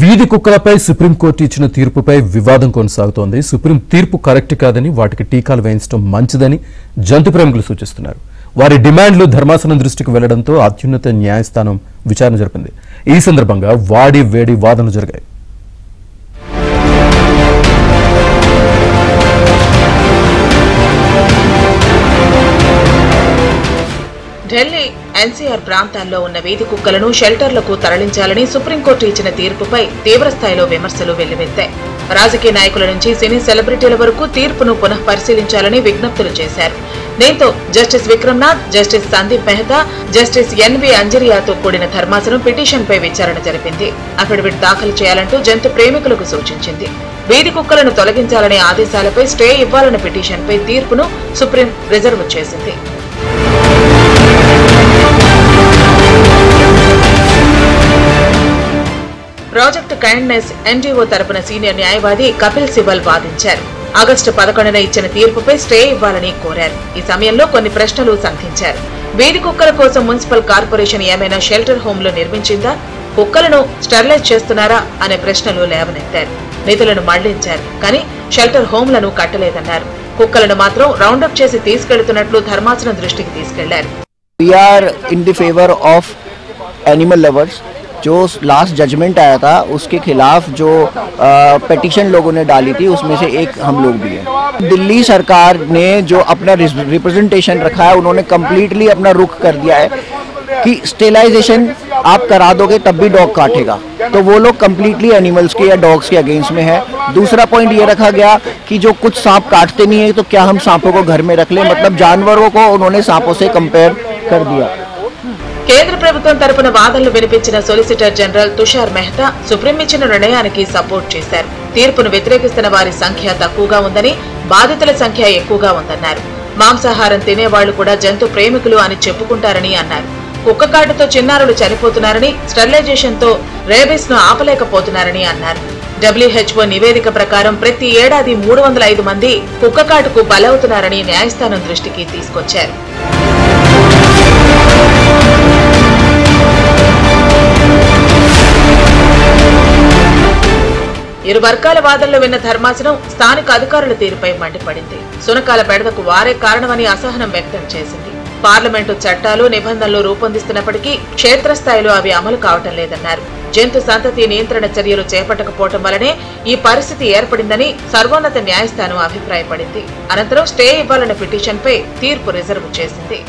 వీధి కుక్కలపై సుప్రీంకోర్టు ఇచ్చిన తీర్పుపై వివాదం కొనసాగుతోంది. సుప్రీం తీర్పు కరెక్ట్ కాదని, వాటికి టీకాలు వేయించడం మంచిదని జంతు ప్రేమికులు సూచిస్తున్నారు. వారి డిమాండ్లు ధర్మాసనం దృష్టికి వెళ్లడంతో అత్యున్నత న్యాయస్థానం విచారణ జరిపింది. ఈ సందర్భంగా వాడి వేడి వాదనలు జరిగాయి. ఢిల్లీ ఎన్సీఆర్ ప్రాంతాల్లో ఉన్న వీధి కుక్కలను షెల్టర్లకు తరలించాలని సుప్రీంకోర్టు ఇచ్చిన తీర్పుపై తీవ్రస్థాయిలో విమర్శలు వెల్లువెత్తాయి. రాజకీయ నాయకుల నుంచి సినీ సెలబ్రిటీల వరకు తీర్పును పునః పరిశీలించాలని విజ్ఞప్తులు చేశారు. దీంతో justice Vikramnath, justice Sandeep Mehta, justice N V అంజరియాతో కూడిన ధర్మాసనం పిటిషన్పై విచారణ జరిపింది. అఫిడవిట్ దాఖలు చేయాలంటూ జంతు ప్రేమికులకు సూచించింది. వీధి కుక్కలను తొలగించాలనే ఆదేశాలపై స్టే ఇవ్వాలన్న పిటిషన్పై తీర్పును సుప్రీం రిజర్వ్ చేసింది. ప్రాజెక్టు కైండ్నెస్ ఎన్జీఓ తరపున సీనియర్ న్యాయవాది కపిల్ సిబల్ వాదించారు. ఆగస్టు 11న ఇచ్చిన తీర్పుపై స్టే ఇవ్వాలని కోరారు. ఈ సమయంలో కొన్ని ప్రశ్నలు సంధించారు. వీధి కుక్కల కోసం మున్సిపల్ కార్పొరేషన్ ఏమైనా షెల్టర్ హోంలు నిర్మించిందా? కుక్కలను స్టెరిలైజ్ చేస్తున్నారా అనే ప్రశ్నలు లేవనెత్తారు. నిధులను మళ్లించారు, కానీ షెల్టర్ హోంలను కట్టలేదన్నారు. కుక్కలను మాత్రం రౌండప్ చేసి తీసుకెళ్తున్నట్లు ధర్మాసనం దృష్టికి తీసుకెళ్లారు. जो लास्ट जजमेंट आया था उसके खिलाफ जो पिटीशन लोगों ने डाली थी उसमें से एक हम लोग भी हैं। दिल्ली सरकार ने जो अपना रिप्रेजेंटेशन रखा है उन्होंने कम्प्लीटली अपना रुख कर दिया है कि स्टेलाइजेशन आप करा दोगे तब भी डॉग काटेगा, तो वो लोग कम्प्लीटली एनिमल्स के या डॉग्स के अगेंस्ट में है। दूसरा पॉइंट ये रखा गया कि जो कुछ सांप काटते नहीं है तो क्या हम सांपों को घर में रख लें, मतलब जानवरों को उन्होंने सांपों से कंपेयर कर दिया। కేంద్ర ప్రభుత్వం తరపున వాదనలు వినిపించిన solicitor general Tushar Mehta supreme ఇచ్చిన నిర్ణయానికి సపోర్ట్ చేశారు. తీర్పును వ్యతిరేకిస్తున్న వారి సంఖ్య తక్కువగా ఉందని, బాధితుల సంఖ్య ఎక్కువగా ఉందన్నారు. మాంసాహారం తినేవాళ్లు కూడా జంతు ప్రేమికులు అని చెప్పుకుంటారని అన్నారు. కుక్క కాటుతో చిన్నారులు చనిపోతున్నారని, స్టెరిలైజేషన్ తో రేబీస్ ను ఆపలేకపోతున్నారని అన్నారు. WHO నివేదిక ప్రకారం ప్రతి ఏడాది 305 మంది కుక్క కాటుకు బలవుతున్నారని న్యాయస్థానం దృష్టికి తీసుకొచ్చారు. ఇరు వర్గాల వాదనలు విన్న ధర్మాసనం స్థానిక అధికారుల తీరుపై మండిపడింది. సునకాల బెడదకు వారే కారణమని అసహనం వ్యక్తం చేసింది. పార్లమెంటు చట్టాలు, నిబంధనలు రూపొందిస్తున్నప్పటికీ క్షేత్రస్థాయిలో అవి అమలు కావటం లేదన్నారు. జంతు సంతతి నియంత్రణ చర్యలు చేపట్టకపోవటం వల్లనే ఈ పరిస్థితి ఏర్పడిందని సర్వోన్నత న్యాయస్థానం అభిప్రాయపడింది. అనంతరం స్టే ఇవ్వాలన్న పిటిషన్పై తీర్పు రిజర్వ్ చేసింది.